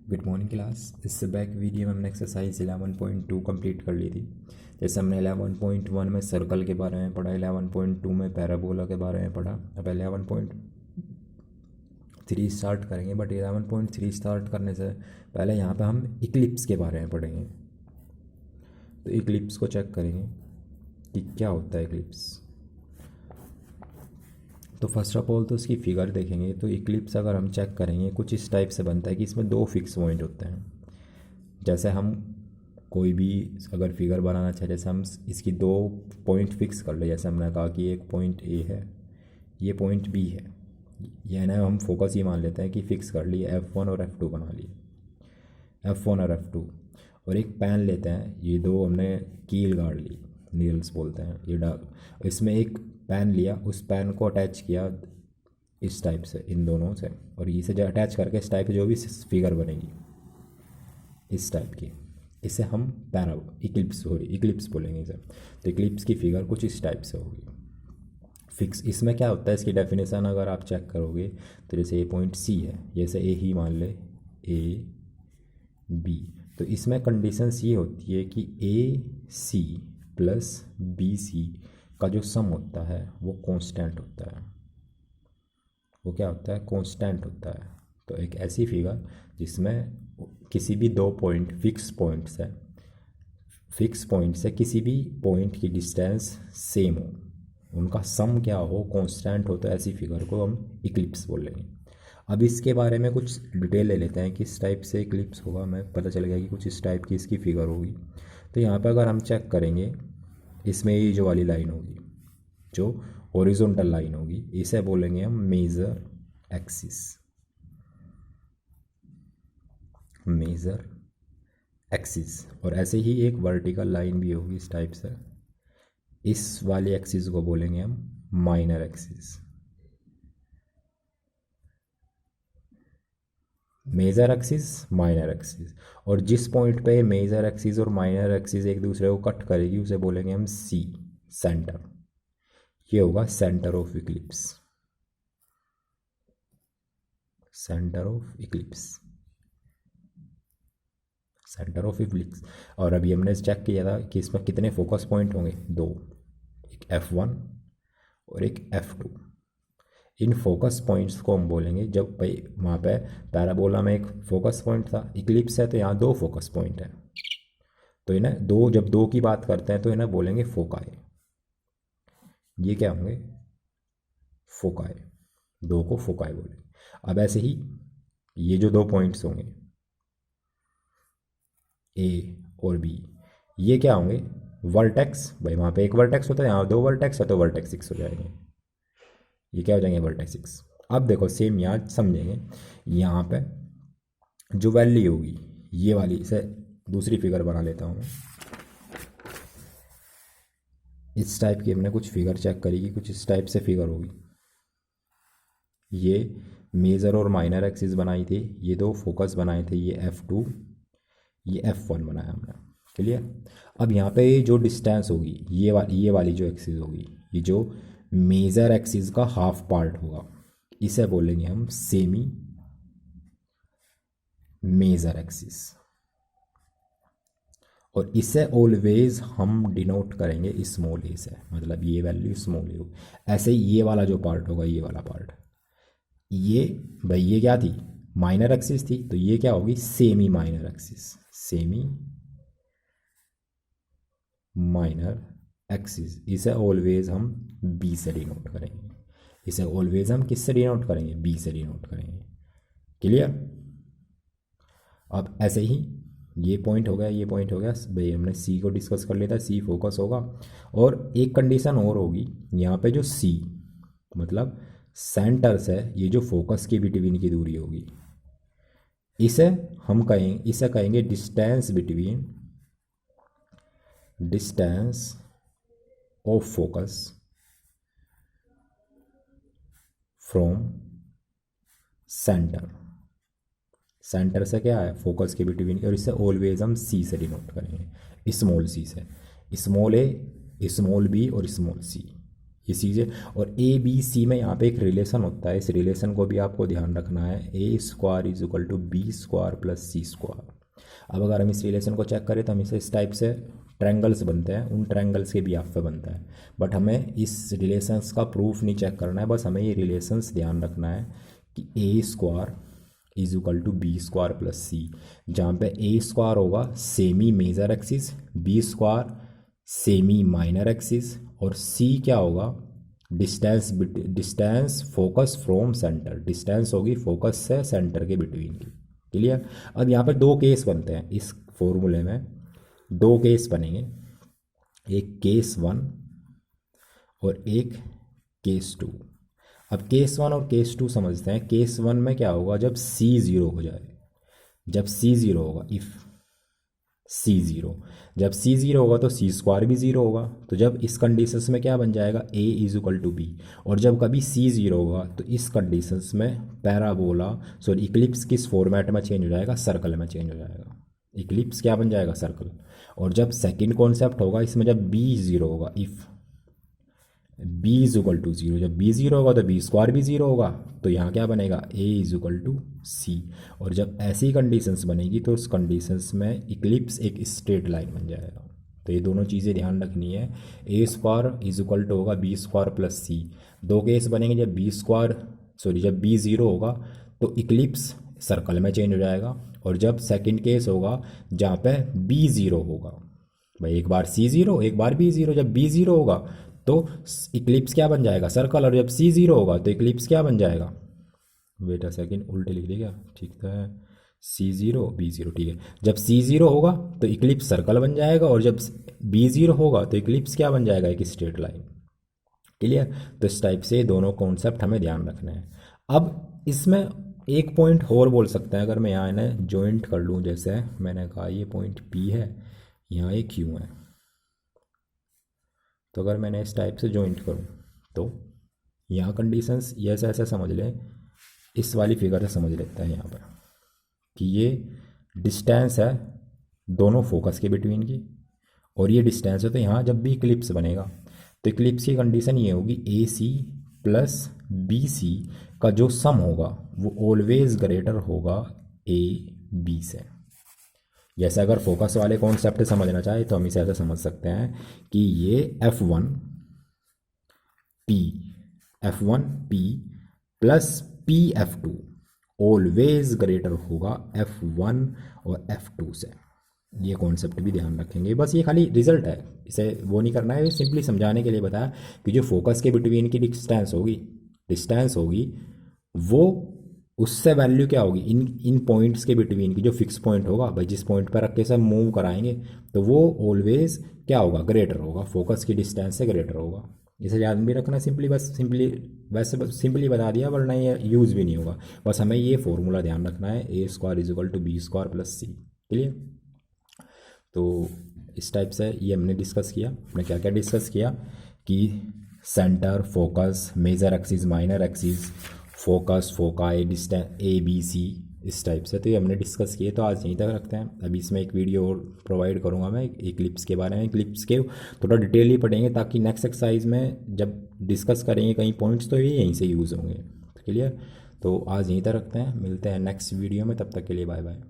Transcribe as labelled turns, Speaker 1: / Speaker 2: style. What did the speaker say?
Speaker 1: Good morning class. इससे back video में हमने एक्सरसाइज 11.2 कंप्लीट कर ली थी। जैसे हमने 11.1 में सर्कल के बारे में पढ़ा, 11.2 में पैराबोला के बारे में पढ़ा। अब 11.3 स्टार्ट करेंगे, बट 11.3 स्टार्ट करने से पहले यहाँ पे हम इक्लिप्स के बारे में पढ़ेंगे। तो इक्लिप्स को चेक करेंगे कि क्या होता है इक्लिप्स। तो फर्स्ट ऑफ ऑल तो इसकी फिगर देखेंगे। तो इक्लिप्स अगर हम चेक करेंगे कुछ इस टाइप से बनता है कि इसमें दो फिक्स पॉइंट होते हैं। जैसे हम कोई भी अगर फिगर बनाना चाहे, जैसे हम इसकी दो पॉइंट फिक्स कर ले। जैसे हमने कहा कि एक पॉइंट ए है, ये पॉइंट बी है, ये ना हम फोकस ये मान लेते हैं कि फिक्स कर लिए, F1 और F2 बना लिए, F1 और F2। और एक पेन लेते हैं, ये दो हमने कील गाड़ ली, नील्स बोलते हैं ये इसमें एक पेन लिया, उस पेन को अटैच किया इस टाइप से, इन दोनों से, और इसे जो अटैच करके इस टाइप जो भी फिगर बनेगी इस टाइप की, इसे हम इक्लिप्स बोलेंगे इसे। तो इक्लिप्स की फिगर कुछ इस टाइप से होगी फिक्स। इसमें क्या होता है, इसकी डेफिनेशन अगर आप चेक करोगे तो जैसे ये पॉइंट सी है, जैसे ए ही मान ले, ए बी, तो इसमें कंडीशंस ये होती है कि ए सी प्लस बी सी का जो सम होता है वो कांस्टेंट होता है। वो क्या होता है, कांस्टेंट होता है। तो एक ऐसी फिगर जिसमें किसी भी दो पॉइंट फिक्स पॉइंट से किसी भी पॉइंट की डिस्टेंस सेम हो, उनका सम क्या हो, कांस्टेंट हो, तो ऐसी फिगर को हम इक्लिप्स बोलेंगे। अब इसके बारे में कुछ डिटेल ले लेते हैं, किस टाइप से इक्लिप्स होगा। हमें पता चल गया कि कुछ इस टाइप की इसकी फिगर होगी। तो यहाँ पर अगर हम चेक करेंगे, इसमें ये जो वाली लाइन होगी, जो हॉरिजॉन्टल लाइन होगी, इसे बोलेंगे हम मेजर एक्सिस। और ऐसे ही एक वर्टिकल लाइन भी होगी इस टाइप से, इस वाली एक्सिस को बोलेंगे हम minor axis. Major axis, minor axis. और जिस पॉइंट पे मेजर एक्सिस और माइनर एक्सिस एक दूसरे को कट करेगी उसे बोलेंगे हम सी, सेंटर। ये होगा centre of Eclipse, centre of Eclipse. और अभी हमने चेक किया था कि इसमें कितने फोकस पॉइंट होंगे, दो, एक F1 और एक F2। इन फोकस पॉइंट्स को हम बोलेंगे, जब भाई वहाँ पे पैराबोला में एक फोकस पॉइंट था, इक्लिप्स है तो यहाँ दो फोकस पॉइंट है, तो इन्हें दो, जब दो की बात करते हैं तो इन्हें बोलेंगे फोकाई। ये क्या होंगे, फोकाई, दो को फोकाई बोलेंगे। अब ऐसे ही ये जो दो पॉइंट्स होंगे ए और बी, ये क्या होंगे, वर्टेक्स। भाई वहाँ पे एक वर्टेक्स होता है, यहाँ दो वर्टेक्स है तो वर्टेक्स 6 हो जाएंगे। ये क्या हो जाएंगे, वर्टेक्स 6। अब देखो सेम यहाँ समझेंगे, यहाँ पे जो वैल्यू होगी ये वाली, इसे दूसरी फिगर बना लेता हूँ मैं। इस टाइप की हमने कुछ फिगर चेक करी कि कुछ इस टाइप से फिगर होगी। ये मेजर और माइनर एक्सिस बनाई थी, ये दो फोकस बनाए थे, ये F2, ये F1 बनाया हमने, क्लियर। अब यहाँ पे जो डिस्टेंस होगी, ये वाली जो एक्सिस होगी, ये जो मेजर एक्सिस का हाफ पार्ट होगा, इसे बोलेंगे हम सेमी मेजर एक्सिस। और इसे ऑलवेज हम डिनोट करेंगे स्मॉल ए से, मतलब ये वैल्यू स्मॉल ए हो। ऐसे ही ये वाला जो पार्ट होगा, ये वाला पार्ट, ये भाई ये क्या थी, माइनर एक्सिस थी, तो ये क्या होगी, semi minor axis, semi minor axis. इसे ऑलवेज हम बी से डिनोट करेंगे। इसे ऑलवेज हम किससे डिनोट करेंगे, बी से डिनोट करेंगे, क्लियर। अब ऐसे ही ये पॉइंट हो गया, ये पॉइंट हो गया भाई, हमने सी को डिस्कस कर लिया था, सी फोकस होगा। और एक कंडीशन और होगी यहाँ पे, जो सी मतलब सेंटर से ये जो फोकस की बिटवीन की दूरी होगी, इसे हम कहेंगे distance of focus from centre. Centre से क्या है, फोकस के बिटवीन, और इसे ऑलवेज हम सी से डिनोट करेंगे, स्मॉल सी से, स्मॉल ए, स्मॉल बी और स्मॉल सी। ये चीज़ें। और ए बी सी में यहाँ पे एक रिलेशन होता है, इस रिलेशन को भी आपको ध्यान रखना है, A square is equal to B square plus C square. अब अगर हम इस रिलेशन को चेक करें तो हमेशा इस टाइप से ट्रायंगल्स बनते हैं, उन ट्रायंगल्स के भी आप पे बनता है, बट हमें इस रिलेशंस का प्रूफ नहीं चेक करना है, बस हमें ये रिलेशंस ध्यान रखना है कि A square is equal to B square plus C, जहाँ पे ए स्क्वायर होगा semi major axis, B square semi minor axis, और सी क्या होगा distance focus from centre, distance होगी फोकस से सेंटर के बिटवीन की। क्लियर। अब यहाँ पे दो केस बनते हैं इस फॉर्मूले में, दो केस बनेंगे, एक केस 1 और एक केस 2। अब केस 1 और केस 2 समझते हैं। केस 1 में क्या होगा, जब सी ज़ीरो हो जाए, जब सी ज़ीरो होगा, इफ़ सी ज़ीरो, जब सी ज़ीरो होगा तो सी स्क्वायर भी ज़ीरो होगा, तो जब इस कंडीशंस में क्या बन जाएगा, ए इज इक्वल टू बी। और जब कभी सी ज़ीरो होगा तो इस कंडीशंस में पैराबोला सॉरी इक्लिप्स किस फॉर्मेट में चेंज हो जाएगा, सर्कल में चेंज हो जाएगा। इक्लिप्स क्या बन जाएगा, सर्कल। और जब सेकंड कॉन्सेप्ट होगा इसमें, जब बी ज़ीरो होगा, if b is equal to zero, जब बी ज़ीरो होगा तो बी स्क्वायर भी ज़ीरो होगा, तो यहाँ क्या बनेगा, ए इज इक्वल टू सी। और जब ऐसी कंडीशंस बनेगी तो उस कंडीशंस में इक्लिप्स एक स्ट्रेट लाइन बन जाएगा। तो ये दोनों चीज़ें ध्यान रखनी है, A square is equal to होगा बी स्क्वायर प्लस सी। दो केस बनेंगे, जब बी स्क्वायर सॉरी जब बी ज़ीरो होगा तो इक्लिप्स सर्कल में चेंज हो जाएगा, और जब सेकेंड केस होगा जहाँ पे बी ज़ीरो होगा, भाई एक बार सी ज़ीरो एक बार बी ज़ीरो, जब बी ज़ीरो होगा तो इक्लिप्स क्या बन जाएगा, सर्कल, और जब सी ज़ीरो होगा तो इक्लिप्स क्या बन जाएगा, वेट अ सेकेंड उल्टे लिख दिया क्या, ठीक है, सी ज़ीरो बी ज़ीरो, ठीक है। जब सी ज़ीरो होगा तो इक्लिप्स सर्कल बन जाएगा, और जब बी ज़ीरो होगा तो इक्लिप्स क्या बन जाएगा, एक स्ट्रेट लाइन। क्लियर। तो इस टाइप से दोनों कॉन्सेप्ट हमें ध्यान रखना है। अब इसमें एक पॉइंट और बोल सकते हैं, अगर मैं यहाँ इन्हें जॉइंट कर लूँ, जैसे मैंने कहा ये पॉइंट पी है, यहाँ ये क्यू है, तो अगर मैंने इस टाइप से जॉइंट करूँ तो यहाँ कंडीशंस ये ऐसा ऐसा समझ लें, इस वाली फिगर से समझ लेते हैं यहाँ पर कि ये डिस्टेंस है दोनों फोकस के बिटवीन की, और ये डिस्टेंस है, तो यहाँ जब भी इक्लिप्स बनेगा तो इक्लिप्स की कंडीशन ये होगी, ए सी प्लस बी सी का जो सम होगा वो ऑलवेज ग्रेटर होगा ए बी से। जैसे अगर फोकस वाले कॉन्सेप्ट समझना चाहे तो हम इसे ऐसे समझ सकते हैं कि ये F1 P plus P F2 always greater होगा F1 और F2 से। ये कॉन्सेप्ट भी ध्यान रखेंगे, बस ये खाली रिजल्ट है, इसे वो नहीं करना है, सिंपली समझाने के लिए बताया कि जो फोकस के बिटवीन की डिस्टेंस होगी वो उससे वैल्यू क्या होगी, इन पॉइंट्स के बिटवीन की जो फिक्स पॉइंट होगा, भाई जिस पॉइंट पर रख के सब मूव कराएंगे तो वो ऑलवेज क्या होगा, ग्रेटर होगा, फोकस की डिस्टेंस से ग्रेटर होगा। इसे याद भी रखना, सिंपली बता दिया, वरना ये यूज़ भी नहीं होगा। बस हमें ये फॉर्मूला ध्यान रखना है, A square is equal to B square plus C. Clear. तो इस टाइप से ये हमने डिस्कस किया। हमने क्या क्या डिस्कस किया कि centre, focus, major axis, minor axis, focus, foci, distance, a b c, इस टाइप से। तो ये हमने डिस्कस किए, तो आज यहीं तक रखते हैं। अभी इसमें एक वीडियो और प्रोवाइड करूँगा मैं इक्लिप्स के बारे में, इक्लिप्स के थोड़ा डिटेल पढ़ेंगे ताकि नेक्स्ट एक्सरसाइज में जब डिस्कस करेंगे कई पॉइंट्स तो ये यहीं से यूज़ होंगे। क्लियर। तो आज यहीं तक रखते हैं, मिलते हैं नेक्स्ट वीडियो में, तब तक के लिए बाय बाय।